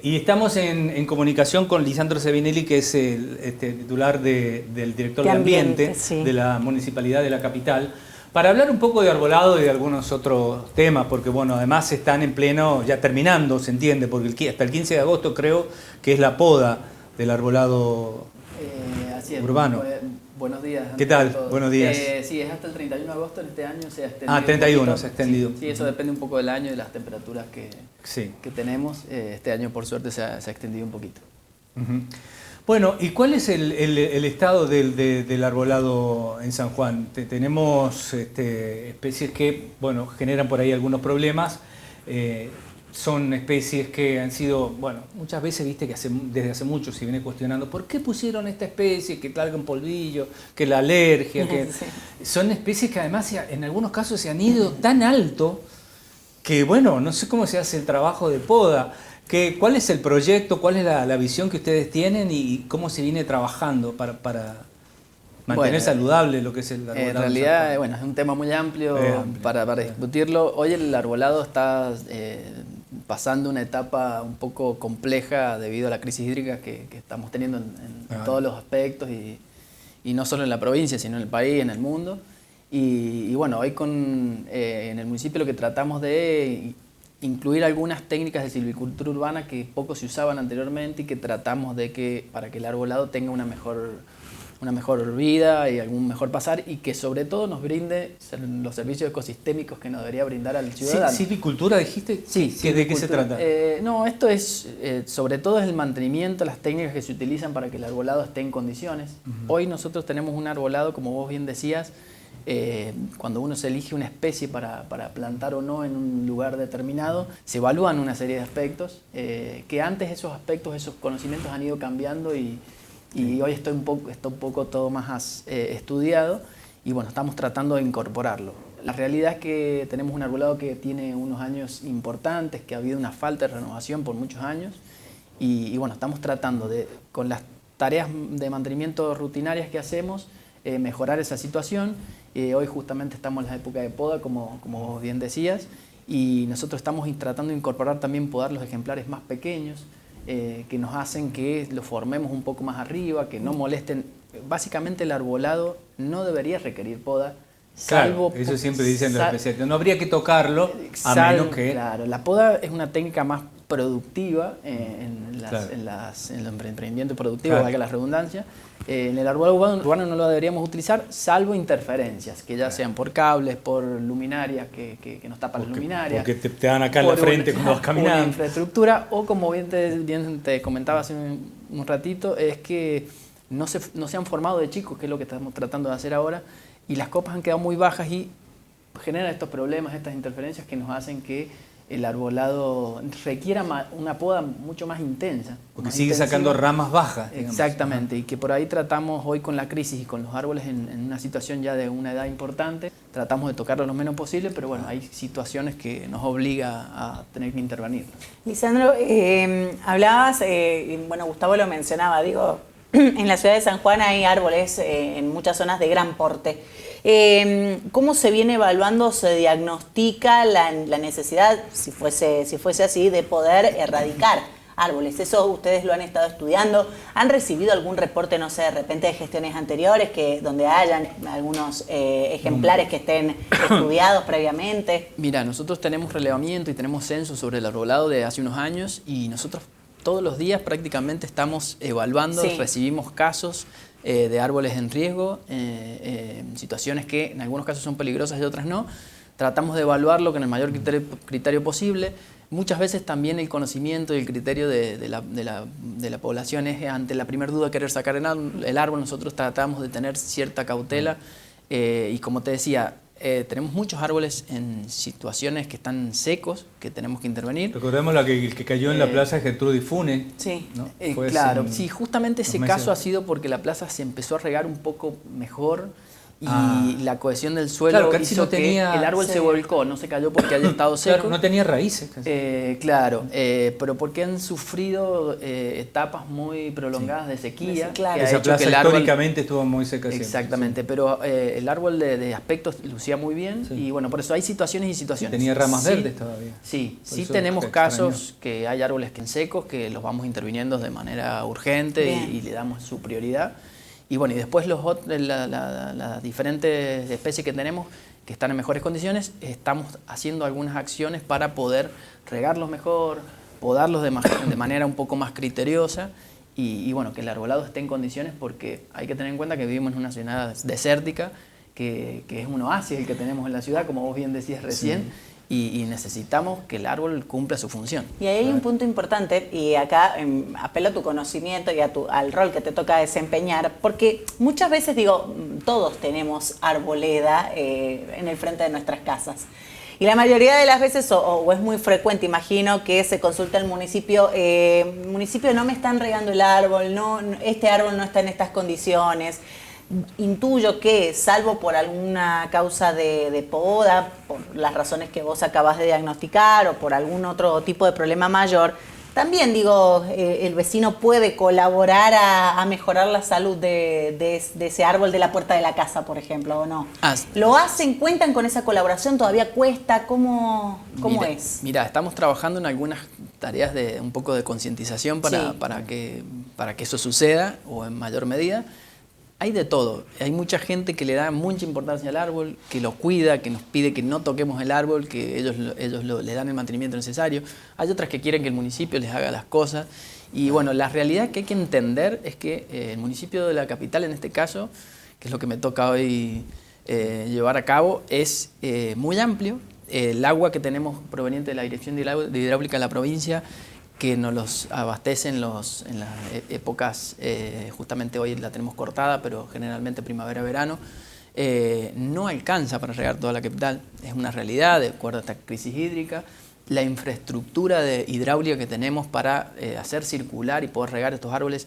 Y estamos en comunicación con Lisandro Sebinelli, que es el titular del director de Ambiente sí, de la Municipalidad de la Capital, para hablar un poco de arbolado y de algunos otros temas, porque bueno, además están en pleno, ya terminando, se entiende, porque hasta el 15 de agosto creo que es la poda del arbolado así es, urbano. Buenos días. ¿Qué tal? Buenos días. Sí, es hasta el 31 de agosto en este año, se ha extendido. Ah, 31 se ha extendido. Sí, eso depende un poco del año y de las temperaturas que tenemos. Este año, por suerte, se ha extendido un poquito. Bueno, ¿y cuál es el estado del arbolado en San Juan? Tenemos especies que, bueno, generan por ahí algunos problemas. Son especies que han sido, bueno, muchas veces viste que desde hace mucho se viene cuestionando ¿por qué pusieron esta especie? Que talga un polvillo, que la alergia, que sí. Son especies que además en algunos casos se han ido tan alto que, bueno, no sé cómo se hace el trabajo de poda. ¿Cuál es el proyecto? ¿Cuál es la visión que ustedes tienen y cómo se viene trabajando para mantener saludable lo que es el arbolado? En realidad, bueno, es un tema muy amplio para discutirlo. Hoy el arbolado está pasando una etapa un poco compleja debido a la crisis hídrica que estamos teniendo en todos los aspectos y no solo en la provincia, sino en el país, en el mundo. Y bueno, hoy en el municipio lo que tratamos de incluir algunas técnicas de silvicultura urbana que poco se usaban anteriormente y que tratamos de que para que el arbolado tenga una mejor vida y algún mejor pasar y que sobre todo nos brinde los servicios ecosistémicos que nos debería brindar al ciudadano. ¿Silvicultura dijiste? Sí. ¿De qué se trata? No, esto es, sobre todo es el mantenimiento, las técnicas que se utilizan para que el arbolado esté en condiciones. Hoy nosotros tenemos un arbolado, como vos bien decías, cuando uno se elige una especie para plantar o no en un lugar determinado, se evalúan una serie de aspectos, que antes esos aspectos, esos conocimientos han ido cambiando y hoy está un poco todo más estudiado y bueno, estamos tratando de incorporarlo. La realidad es que tenemos un arbolado que tiene unos años importantes, que ha habido una falta de renovación por muchos años y bueno, estamos tratando de, con las tareas de mantenimiento rutinarias que hacemos, mejorar esa situación. Hoy justamente estamos en la época de poda, como vos bien decías, y nosotros estamos tratando de incorporar también podar los ejemplares más pequeños, que nos hacen que lo formemos un poco más arriba, que no molesten. Básicamente el arbolado no debería requerir poda, salvo... Claro, eso siempre dicen los especialistas. No habría que tocarlo a menos que... Claro, la poda es una técnica más productiva en el emprendimiento productivo, valga la redundancia. En el arbolado urbano no lo deberíamos utilizar, salvo interferencias, que ya sean por cables, por luminarias, que nos tapan las luminarias. Porque te dan acá en la frente cuando vas caminando. Por infraestructura, o como bien te comentaba hace un ratito, es que no se han formado de chicos, que es lo que estamos tratando de hacer ahora, y las copas han quedado muy bajas y generan estos problemas, estas interferencias que nos hacen que el arbolado requiera una poda mucho más intensa. Porque sigue sacando ramas bajas. Exactamente, y que por ahí tratamos hoy con la crisis y con los árboles en una situación ya de una edad importante, tratamos de tocarlo lo menos posible, pero bueno, hay situaciones que nos obliga a tener que intervenir. Lisandro, hablabas, bueno, Gustavo lo mencionaba, digo, en la ciudad de San Juan hay árboles en muchas zonas de gran porte. ¿Cómo se viene evaluando, se diagnostica la necesidad, si fuese así, de poder erradicar árboles? Eso ustedes lo han estado estudiando. ¿Han recibido algún reporte, no sé, de repente de gestiones anteriores, donde hayan algunos ejemplares que estén estudiados previamente? Mira, nosotros tenemos relevamiento y tenemos censo sobre el arbolado de hace unos años y nosotros todos los días prácticamente estamos evaluando, recibimos casos de árboles en riesgo, situaciones que en algunos casos son peligrosas y otras no. Tratamos de evaluarlo con el mayor criterio posible. Muchas veces también el conocimiento y el criterio de la población es ante la primera duda querer sacar el árbol. Nosotros tratamos de tener cierta cautela y como te decía, tenemos muchos árboles en situaciones que están secos, que tenemos que intervenir. Recordemos el que cayó en la plaza Gertrudis Funes. Sí, ¿no? Claro, sí, justamente ese caso ha sido porque la plaza se empezó a regar un poco mejor y la cohesión del suelo Claro, casi hizo no tenía- que el árbol Sí. se volcó, no se cayó porque haya estado seco. Claro, no tenía raíces. Casi. Pero porque han sufrido etapas muy prolongadas de sequía, Claro. que ha Esa hecho plaza que el árbol... históricamente estuvo muy seca siempre. Exactamente, pero el árbol de aspecto lucía muy bien Sí. y bueno, por eso hay situaciones y situaciones. Tenía ramas Sí, verdes todavía. Sí, Por sí eso tenemos extrañó. casos que hay árboles que en secos que los vamos interviniendo de manera urgente Bien. y le damos su prioridad. Y bueno, y después las diferentes especies que tenemos que están en mejores condiciones, estamos haciendo algunas acciones para poder regarlos mejor, podarlos de manera un poco más criteriosa y bueno, que el arbolado esté en condiciones porque hay que tener en cuenta que vivimos en una ciudad desértica, que es un oasis el que tenemos en la ciudad, como vos bien decías recién, y necesitamos que el árbol cumpla su función. Y ahí hay un punto importante, y acá apelo a tu conocimiento y al rol que te toca desempeñar, porque muchas veces digo, todos tenemos arboleda en el frente de nuestras casas. Y la mayoría de las veces, o es muy frecuente, imagino, que se consulta al municipio, municipio, no me están regando el árbol, este árbol no está en estas condiciones. Intuyo que, salvo por alguna causa de poda, por las razones que vos acabas de diagnosticar o por algún otro tipo de problema mayor, también digo, el vecino puede colaborar a mejorar la salud de ese árbol de la puerta de la casa, por ejemplo, ¿o no? ¿Lo hacen? ¿Cuentan con esa colaboración? ¿Todavía cuesta? ¿Cómo es? Mira, estamos trabajando en algunas tareas de un poco de concientización Sí. para que eso suceda o en mayor medida. Hay de todo. Hay mucha gente que le da mucha importancia al árbol, que lo cuida, que nos pide que no toquemos el árbol, que ellos le dan el mantenimiento necesario. Hay otras que quieren que el municipio les haga las cosas. Y bueno, la realidad que hay que entender es que el municipio de la capital, en este caso, que es lo que me toca hoy llevar a cabo, es muy amplio. El agua que tenemos proveniente de la Dirección de Hidráulica de la provincia, que nos los abastecen en las épocas, justamente hoy la tenemos cortada, pero generalmente primavera-verano, no alcanza para regar toda la capital. Es una realidad, de acuerdo a esta crisis hídrica. La infraestructura hidráulica que tenemos para hacer circular y poder regar estos árboles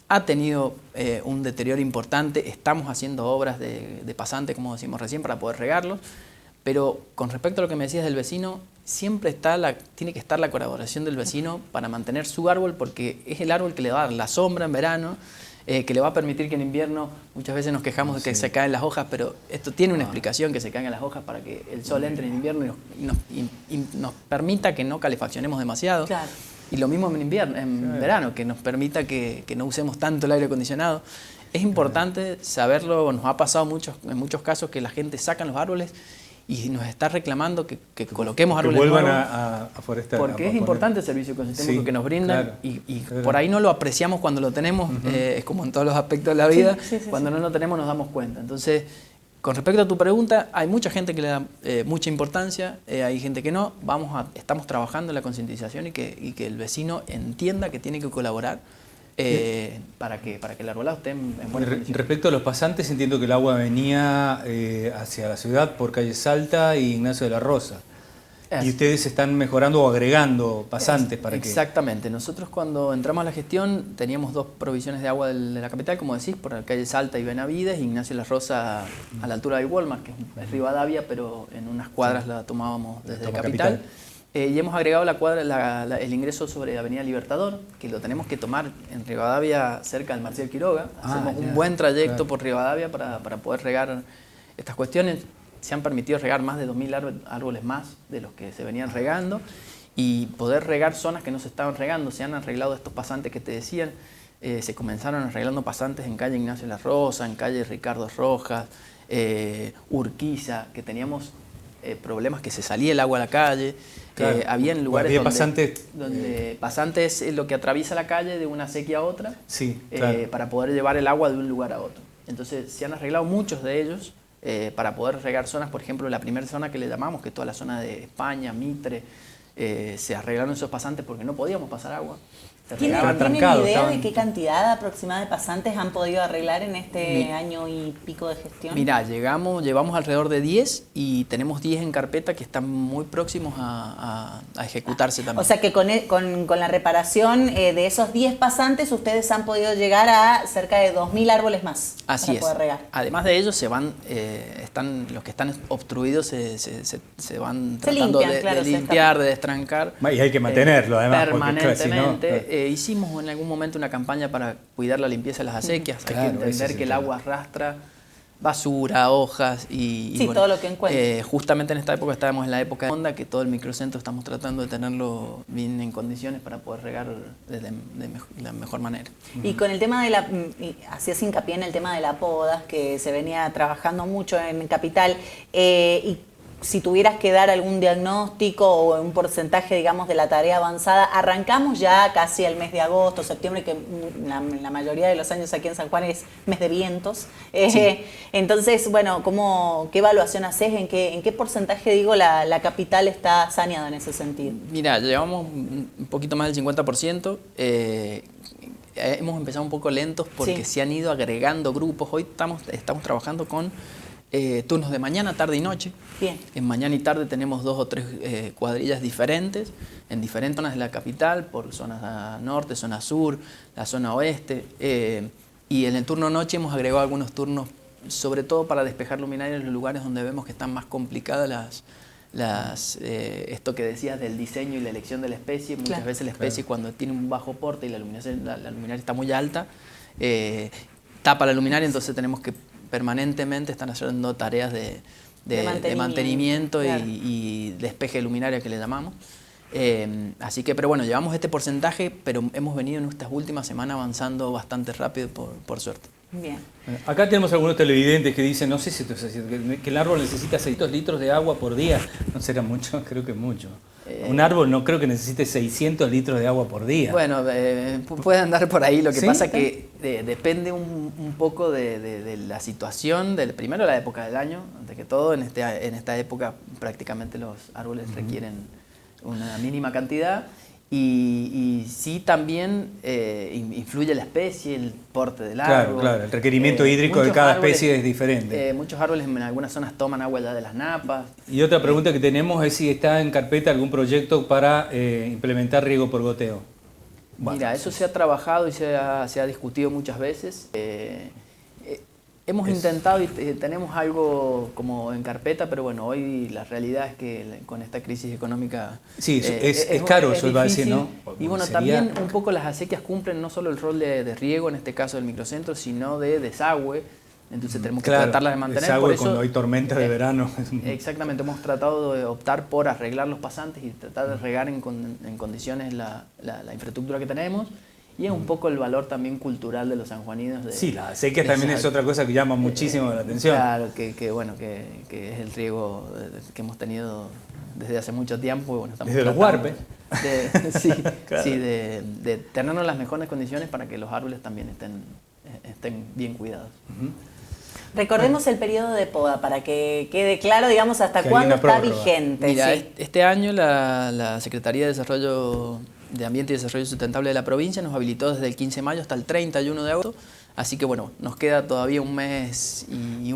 ha tenido un deterioro importante. Estamos haciendo obras de pasante, como decimos recién, para poder regarlos. Pero con respecto a lo que me decías del vecino, siempre tiene que estar la colaboración del vecino para mantener su árbol, porque es el árbol que le va a dar la sombra en verano, que le va a permitir que en invierno, muchas veces nos quejamos de que se caen las hojas, pero esto tiene una explicación, que se caigan las hojas para que el sol entre en invierno y nos permita que no calefaccionemos demasiado. Claro. Y lo mismo en verano, que nos permita que no usemos tanto el aire acondicionado. Es importante saberlo, nos ha pasado en muchos casos que la gente saca los árboles y nos está reclamando que coloquemos árboles que vuelvan nuevos, a forestar. porque es importante el servicio ecosistémico que nos brindan, claro, y claro. por ahí no lo apreciamos cuando lo tenemos, es como en todos los aspectos de la vida, Sí, cuando no lo tenemos nos damos cuenta. Entonces, con respecto a tu pregunta, hay mucha gente que le da mucha importancia, hay gente que no. Estamos trabajando en la concientización y que el vecino entienda que tiene que colaborar para que el arbolado esté en buenas condiciones. Respecto a los pasantes, entiendo que el agua venía hacia la ciudad por calle Salta y Ignacio de la Rosa. Y ustedes están mejorando o agregando pasantes para que... Exactamente. Nosotros cuando entramos a la gestión teníamos dos provisiones de agua de la capital, como decís, por la calle Salta y Benavides, Ignacio de la Rosa a la altura de Walmart, que es Rivadavia, pero en unas cuadras la tomábamos desde la capital. Y hemos agregado el ingreso sobre Avenida Libertador, que lo tenemos que tomar en Rivadavia, cerca del Marcial Quiroga. Hacemos un buen trayecto por Rivadavia para poder regar estas cuestiones. Se han permitido regar más de 2.000 árboles más de los que se venían regando y poder regar zonas que no se estaban regando. Se han arreglado estos pasantes que te decían. Se comenzaron arreglando pasantes en calle Ignacio de la Rosa, en calle Ricardo Rojas, Urquiza, que teníamos problemas que se salía el agua a la calle. Claro. Había en lugares donde pasante es lo que atraviesa la calle de una sequía a otra, sí, claro. para poder llevar el agua de un lugar a otro. Entonces se han arreglado muchos de ellos para poder regar zonas, por ejemplo, la primera zona que le llamamos, que es toda la zona de España, Mitre, se arreglaron esos pasantes porque no podíamos pasar agua. ¿Tienen trancados, idea estaban- de qué cantidad aproximada de pasantes han podido arreglar en este año y pico de gestión? Mirá, llevamos alrededor de 10 y tenemos 10 en carpeta que están muy próximos a ejecutarse también. O sea que con la reparación de esos 10 pasantes ustedes han podido llegar a cerca de 2.000 árboles más Así para es. poder regar. Además de ellos, los que están obstruidos se van Se tratando limpian, claro, de se limpiar, de destrancar. Y hay que mantenerlo, además, porque, claro, permanentemente. si no, Hicimos en algún momento una campaña para cuidar la limpieza de las acequias. Claro, Hay que ese es entender el que el tema. agua arrastra basura, hojas y Sí, todo lo que encuentre. justamente en esta época estábamos en la época de onda, que todo el microcentro estamos tratando de tenerlo bien en condiciones para poder regar de la mejor manera. Y con el tema de hacías hincapié en el tema de la poda, que se venía trabajando mucho en Capital, y si tuvieras que dar algún diagnóstico o un porcentaje, digamos, de la tarea avanzada, arrancamos ya casi el mes de agosto, septiembre, que la mayoría de los años aquí en San Juan es mes de vientos. Sí. Entonces, bueno, ¿qué evaluación haces? ¿En qué porcentaje, digo, la Capital está saneada en ese sentido? Mira, llevamos un poquito más del 50%. Hemos empezado un poco lentos porque Sí. se han ido agregando grupos. Hoy estamos trabajando con turnos de mañana, tarde y noche. Bien. En mañana y tarde tenemos 2 o 3 cuadrillas diferentes, en diferentes zonas de la capital, por zona norte, zona sur, la zona oeste. Y en el turno noche hemos agregado algunos turnos, sobre todo para despejar luminarias en los lugares donde vemos que están más complicadas esto que decías del diseño y la elección de la especie. Muchas Claro. veces la especie, cuando tiene un bajo porte y la luminaria está muy alta, tapa la luminaria, entonces tenemos que permanentemente estar haciendo tareas de mantenimiento claro. y despeje de luminaria, que le llamamos. Así que, pero bueno, llevamos este porcentaje, pero hemos venido en estas últimas semanas avanzando bastante rápido, por suerte. Bien. Acá tenemos algunos televidentes que dicen, no sé si esto es así, que el árbol necesita 600 litros de agua por día. No será mucho, creo que mucho. Un árbol no creo que necesite 600 litros de agua por día. Bueno, puede andar por ahí. Lo que ¿Sí? pasa que depende un poco de la situación, primero la época del año, antes que todo. En esta época prácticamente los árboles requieren una mínima cantidad. Y sí también influye la especie, el porte del árbol. Claro, el requerimiento hídrico de muchos cada árboles, especie es diferente. Muchos árboles en algunas zonas toman agua ya de las napas. Y otra pregunta que tenemos es si está en carpeta algún proyecto para implementar riego por goteo. Mira, eso se ha trabajado y se ha discutido muchas veces. Hemos intentado y tenemos algo como en carpeta, pero bueno, hoy la realidad es que con esta crisis económica... Sí, es caro, eso iba a decir, difícil. ¿no? Y bueno, Sería- también un poco las acequias cumplen no solo el rol de riego, en este caso del microcentro, sino de desagüe. Entonces tenemos que tratarlas de mantener. desagüe Por eso, cuando hay tormentas de verano. Exactamente, hemos tratado de optar por arreglar los pasantes y tratar de regar en condiciones la infraestructura que tenemos. Y es un poco el valor también cultural de los sanjuaninos. Sí, la acequia también es otra cosa que llama muchísimo la atención. Claro, bueno, que es el riego que hemos tenido desde hace mucho tiempo. Y bueno, estamos Desde los tratando huarpes. Sí, Claro. sí, de tenernos las mejores condiciones para que los árboles también estén bien cuidados. Recordemos el periodo de poda para que quede claro, digamos, hasta Que hay cuándo una está prórroga. vigente. Mira, sí. este año la Secretaría de Desarrollo de Ambiente y Desarrollo Sustentable de la provincia nos habilitó desde el 15 de mayo hasta el 31 de agosto, así que bueno, nos queda todavía un mes y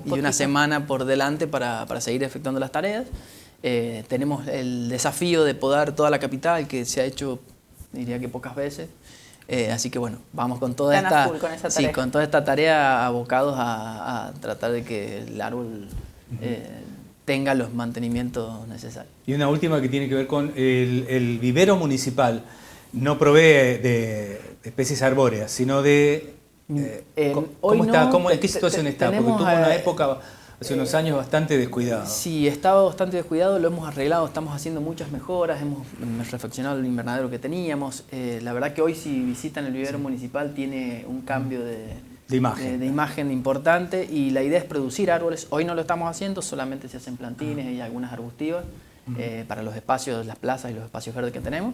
una semana por delante para seguir efectuando las tareas. Tenemos el desafío de podar toda la capital, que se ha hecho, diría que pocas veces. Así que bueno, vamos con toda Están a esta, full con esa sí, tarea. con toda esta tarea abocados a tratar de que el árbol tenga los mantenimientos necesarios. Y una última que tiene que ver con el vivero municipal. No provee de especies arbóreas, sino de... hoy ¿En qué situación está? Porque tenemos, tuvo una época, hace unos años, bastante descuidada. Sí, estaba bastante descuidado, lo hemos arreglado, estamos haciendo muchas mejoras, hemos refaccionado el invernadero que teníamos. La verdad que hoy si visitan el vivero municipal tiene un cambio de imagen importante y la idea es producir árboles. Hoy no lo estamos haciendo, solamente se hacen plantines y algunas arbustivas para los espacios, las plazas y los espacios verdes que tenemos.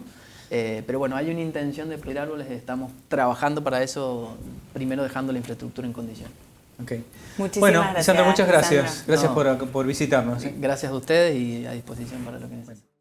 Pero bueno, hay una intención de producir árboles, estamos trabajando para eso, primero dejando la infraestructura en condiciones. Okay. Muchísimas bueno, gracias, Lisandro, muchas gracias. Lisandro. Gracias No. por visitarnos. Gracias a ustedes y a disposición para lo que necesiten.